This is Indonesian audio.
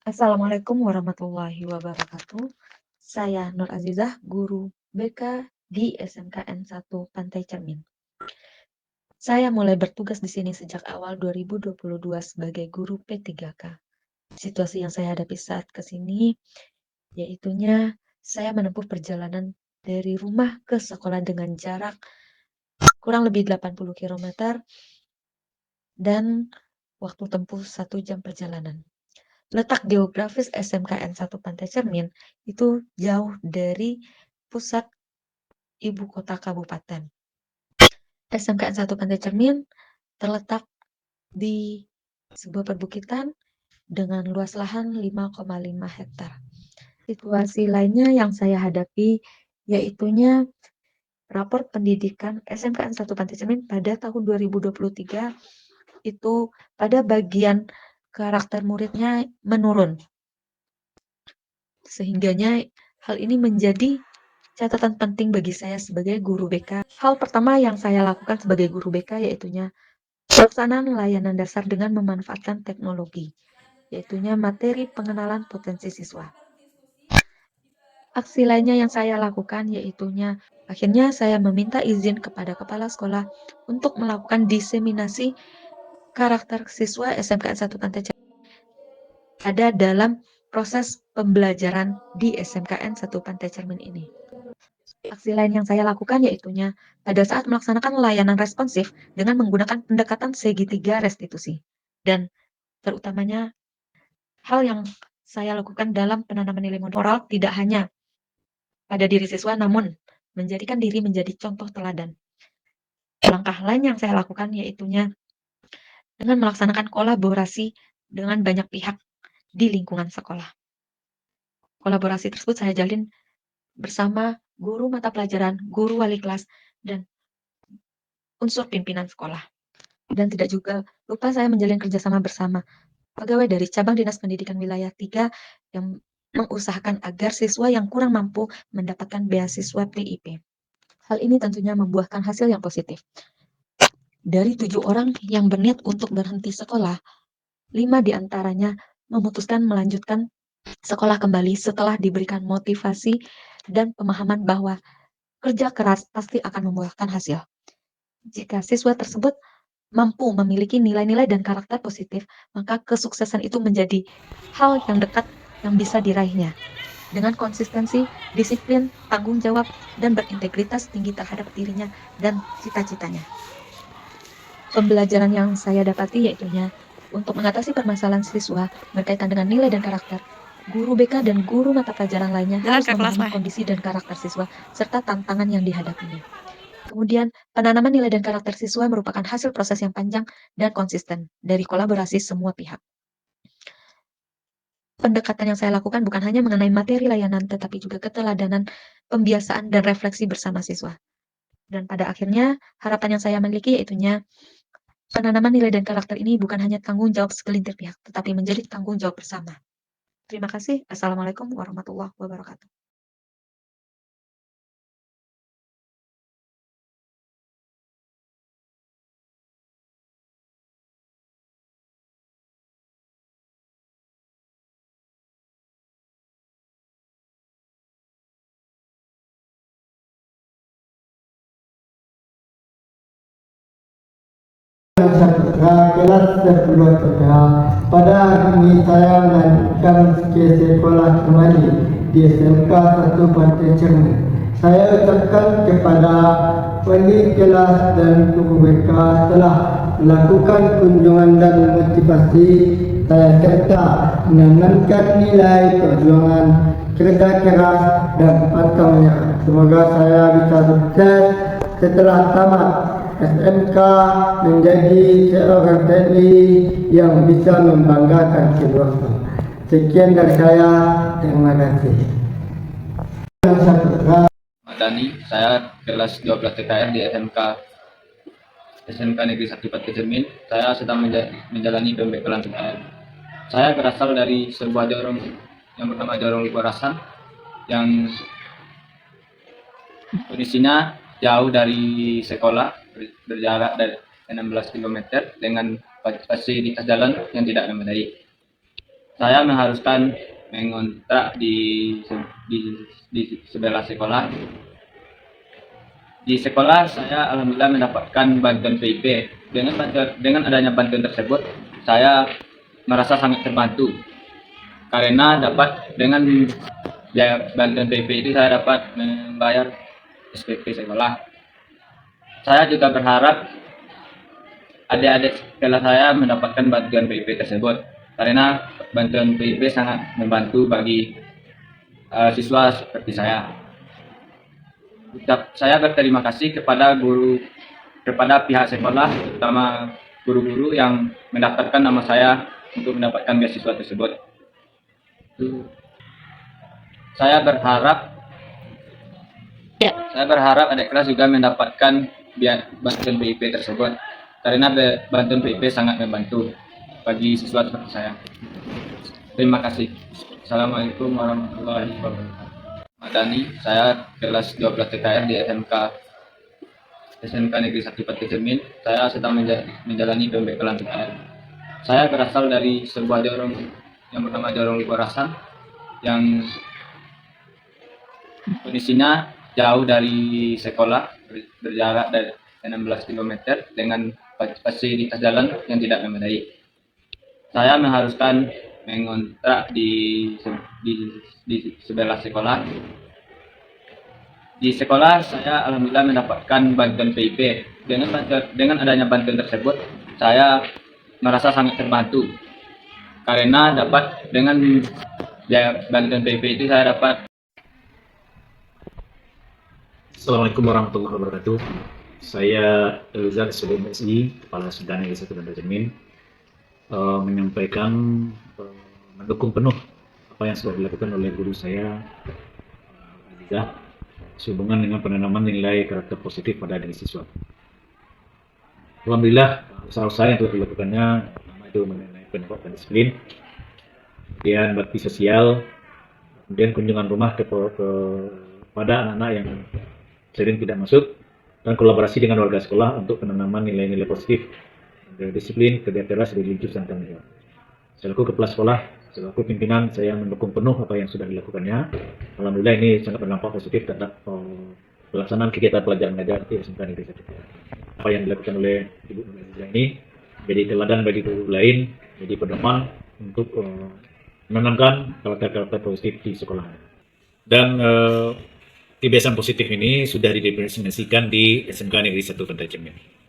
Assalamualaikum warahmatullahi wabarakatuh. Saya Nur Azizah, guru BK di SMKN 1 Pantai Cermin. Saya mulai bertugas di sini sejak awal 2022 sebagai guru P3K. Situasi yang saya hadapi saat ke sini, yaitunya saya menempuh perjalanan dari rumah ke sekolah dengan jarak kurang lebih 80 km dan waktu tempuh 1 jam perjalanan. Letak geografis SMKN 1 Pantai Cermin itu jauh dari pusat ibu kota kabupaten. SMKN 1 Pantai Cermin terletak di sebuah perbukitan dengan luas lahan 5,5 hektar. Situasi lainnya yang saya hadapi yaitunya rapor pendidikan SMKN 1 Pantai Cermin pada tahun 2023 itu pada bagian karakter muridnya menurun. Sehingganya hal ini menjadi catatan penting bagi saya sebagai guru BK. Hal pertama yang saya lakukan sebagai guru BK yaitunya pelaksanaan layanan dasar dengan memanfaatkan teknologi, yaitunya materi pengenalan potensi siswa. Aksi lainnya yang saya lakukan yaitunya akhirnya saya meminta izin kepada kepala sekolah untuk melakukan diseminasi karakter siswa SMKN 1 Pantai Cermin ada dalam proses pembelajaran di SMKN 1 Pantai Cermin ini. Aksi lain yang saya lakukan yaitunya pada saat melaksanakan layanan responsif dengan menggunakan pendekatan segitiga restitusi. Dan terutamanya hal yang saya lakukan dalam penanaman nilai moral tidak hanya pada diri siswa namun menjadikan diri menjadi contoh teladan. Langkah lain yang saya lakukan yaitunya dengan melaksanakan kolaborasi dengan banyak pihak di lingkungan sekolah. Kolaborasi tersebut saya jalin bersama guru mata pelajaran, guru wali kelas, dan unsur pimpinan sekolah. Dan tidak juga lupa saya menjalin kerjasama bersama pegawai dari cabang Dinas Pendidikan Wilayah 3 yang mengusahakan agar siswa yang kurang mampu mendapatkan beasiswa PIP. Hal ini tentunya membuahkan hasil yang positif. Dari 7 orang yang berniat untuk berhenti sekolah, 5 diantaranya memutuskan melanjutkan sekolah kembali setelah diberikan motivasi dan pemahaman bahwa kerja keras pasti akan membuahkan hasil. Jika siswa tersebut mampu memiliki nilai-nilai dan karakter positif, maka kesuksesan itu menjadi hal yang dekat yang bisa diraihnya. Dengan konsistensi, disiplin, tanggung jawab, dan berintegritas tinggi terhadap dirinya dan cita-citanya. Pembelajaran yang saya dapati yaitunya untuk mengatasi permasalahan siswa berkaitan dengan nilai dan karakter, guru BK dan guru mata pelajaran lainnya harus memahami kondisi dan karakter siswa serta tantangan yang dihadapinya. Kemudian, penanaman nilai dan karakter siswa merupakan hasil proses yang panjang dan konsisten dari kolaborasi semua pihak. Pendekatan yang saya lakukan bukan hanya mengenai materi layanan, tetapi juga keteladanan, pembiasaan, dan refleksi bersama siswa. Dan pada akhirnya, harapan yang saya miliki yaitunya penanaman nilai dan karakter ini bukan hanya tanggung jawab segelintir pihak, tetapi menjadi tanggung jawab bersama. Terima kasih. Assalamualaikum warahmatullahi wabarakatuh. Kelas 10 pada hari ini saya melanjutkan ke sekolah kembali di SMK 1 Pantai Cermin. Saya ucapkan kepada wali kelas dan guru BK telah melakukan kunjungan dan motivasi saya serta menanamkan nilai perjuangan kerja keras dan pantang menyerah. Semoga saya bisa sukses setelah tamat SMK menjadi seorang TNI yang bisa membanggakan keluarga. Sekian dari saya, terima kasih. Dani, saya kelas 12 TKR di SMK Negeri 1 Pantai Cermin. Saya sedang menjalani pembekalan TKR. Saya berasal dari sebuah jorong yang bernama Jorong Liberasan yang kondisinya jauh dari sekolah, berjarak dari 16 km dengan fasilitas jalan yang tidak memadai. saya mengharuskan mengontrak di, di sebelah sekolah. Di sekolah saya alhamdulillah mendapatkan bantuan PIP. Dengan adanya bantuan tersebut, saya merasa sangat terbantu karena dapat dengan biaya bantuan PIP itu saya dapat membayar SPP sekolah. Saya juga berharap adik-adik kelas saya mendapatkan bantuan PIP tersebut karena bantuan PIP sangat membantu bagi siswa seperti saya. Saya berterima kasih kepada pihak sekolah, terutama guru-guru yang mendaftarkan nama saya untuk mendapatkan beasiswa tersebut. Saya berharap adik kelas juga mendapatkan bantuan PIP tersebut karena bantuan PIP sangat membantu bagi siswa seperti saya. Terima kasih. Assalamualaikum warahmatullahi wabarakatuh. Madani, saya kelas 12 TKR di SMK Negeri 1 Pantai Cermin. Saya sedang menjalani pembekalan TKR. Saya berasal dari sebuah jorong yang bernama Jorong Liparasan yang kondisinya jauh dari sekolah, berjarak dari 16 km dengan fasilitas jalan yang tidak memadai. Saya mengharuskan mengontrak di sebelah sekolah. Di sekolah saya alhamdulillah mendapatkan bantuan PIP. Dengan adanya bantuan tersebut, saya merasa sangat terbantu karena dapat dengan biaya bantuan PIP itu saya dapat. Assalamualaikum warahmatullahi wabarakatuh. Saya Elizal SBMSI, Kepala Sudana Negeri 1 Pantai Cermin, menyampaikan mendukung penuh apa yang sudah dilakukan oleh guru saya, Aziza, sehubungan dengan penanaman nilai karakter positif pada diri siswa. Alhamdulillah, usaha-usaha yang telah dilakukannya, pertama itu mengenai peningkatan disiplin, kemudian bakti sosial, kemudian kunjungan rumah kepada anak-anak yang sering tidak masuk, dan kolaborasi dengan warga sekolah untuk penanaman nilai-nilai positif, disiplin, kerja keras, religius, dan tanggung jawab. Selaku kepala sekolah, selaku pimpinan, saya mendukung penuh apa yang sudah dilakukannya. Alhamdulillah ini sangat berdampak positif terhadap pelaksanaan kegiatan pelajaran mengajar di SMK Negeri 1. Apa yang dilakukan oleh Ibu Aziza ini jadi teladan bagi guru lain, jadi pedoman untuk menanamkan karakter-karakter positif di sekolah. Dan kebiasaan positif ini sudah didefinisikan di SMK Negeri 1 Pantai Cermin.